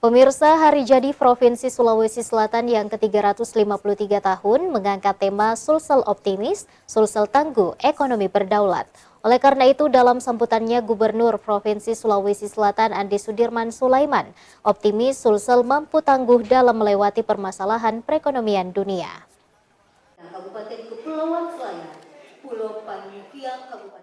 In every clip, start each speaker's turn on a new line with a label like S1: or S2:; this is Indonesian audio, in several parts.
S1: Pemirsa, hari jadi Provinsi Sulawesi Selatan yang ke-353 tahun mengangkat tema Sulsel Optimis, Sulsel Tangguh, Ekonomi Berdaulat. Oleh karena itu, dalam sambutannya Gubernur Provinsi Sulawesi Selatan Andi Sudirman Sulaiman, optimis Sulsel mampu tangguh dalam melewati permasalahan perekonomian dunia.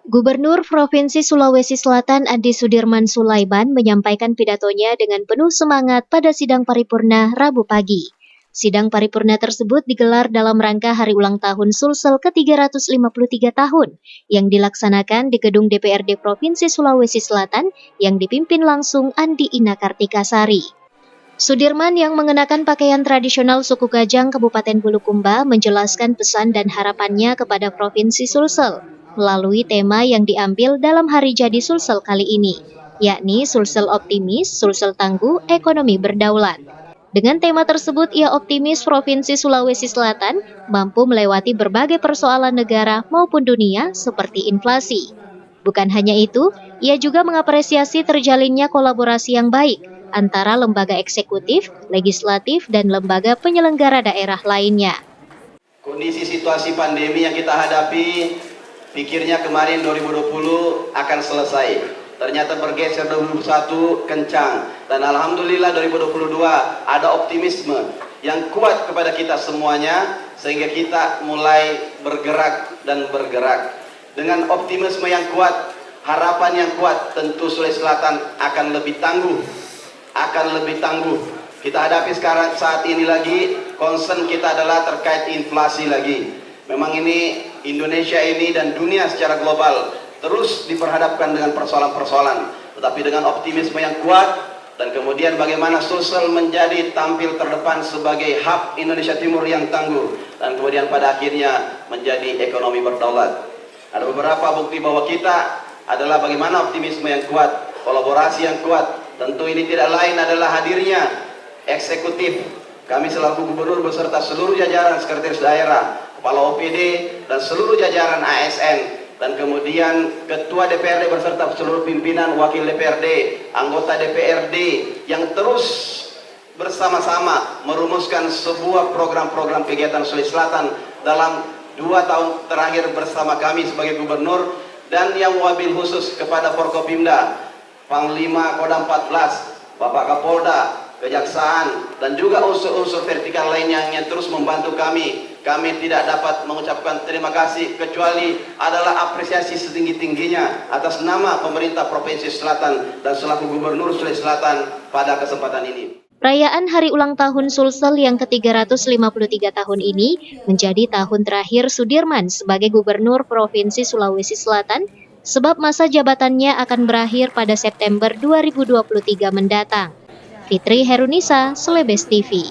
S1: Gubernur Provinsi Sulawesi Selatan Andi Sudirman Sulaiman menyampaikan pidatonya dengan penuh semangat pada sidang paripurna Rabu pagi. Sidang paripurna tersebut digelar dalam rangka hari ulang tahun Sulsel ke-353 tahun yang dilaksanakan di gedung DPRD Provinsi Sulawesi Selatan yang dipimpin langsung Andi Ina Kartikasari. Sudirman yang mengenakan pakaian tradisional suku Gajang Kabupaten Bulukumba menjelaskan pesan dan harapannya kepada Provinsi Sulsel melalui tema yang diambil dalam hari jadi Sulsel kali ini, yakni Sulsel Optimis, Sulsel Tangguh, Ekonomi Berdaulat. Dengan tema tersebut, ia optimis Provinsi Sulawesi Selatan mampu melewati berbagai persoalan negara maupun dunia seperti inflasi. Bukan hanya itu, ia juga mengapresiasi terjalinnya kolaborasi yang baik antara lembaga eksekutif, legislatif, dan lembaga penyelenggara daerah lainnya.
S2: Kondisi situasi pandemi yang kita hadapi, pikirnya kemarin 2020 akan selesai. Ternyata bergeser 2021 kencang. Dan Alhamdulillah 2022 ada optimisme yang kuat kepada kita semuanya, sehingga kita mulai bergerak dan bergerak. Dengan optimisme yang kuat, harapan yang kuat, tentu Sulawesi Selatan akan lebih tangguh. Kita hadapi sekarang saat ini lagi, concern kita adalah terkait inflasi lagi. Memang ini Indonesia ini dan dunia secara global terus diperhadapkan dengan persoalan-persoalan, tetapi dengan optimisme yang kuat dan kemudian bagaimana Sulsel menjadi tampil terdepan sebagai hub Indonesia Timur yang tangguh dan kemudian pada akhirnya menjadi ekonomi berdaulat. Ada beberapa bukti bahwa kita adalah bagaimana optimisme yang kuat, kolaborasi yang kuat. Tentu ini tidak lain adalah hadirnya eksekutif. Kami selaku gubernur beserta seluruh jajaran sekretaris daerah, kepala OPD, dan seluruh jajaran ASN, dan kemudian ketua DPRD beserta seluruh pimpinan, wakil DPRD, anggota DPRD yang terus bersama-sama merumuskan sebuah program-program kegiatan Sulawesi Selatan dalam 2 tahun terakhir bersama kami sebagai gubernur, dan yang wabil khusus kepada Forkopimda, Panglima Kodam 14, Bapak Kapolda, Kejaksaan, dan juga unsur-unsur vertikal lainnya yang terus membantu kami. Kami tidak dapat mengucapkan terima kasih kecuali adalah apresiasi setinggi-tingginya atas nama pemerintah Provinsi Selatan dan selaku Gubernur Sulawesi Selatan pada kesempatan ini.
S1: Perayaan Hari Ulang Tahun Sulsel yang ke-353 tahun ini menjadi tahun terakhir Sudirman sebagai Gubernur Provinsi Sulawesi Selatan, sebab masa jabatannya akan berakhir pada September 2023 mendatang. Fitri Herunisa, Celebes TV.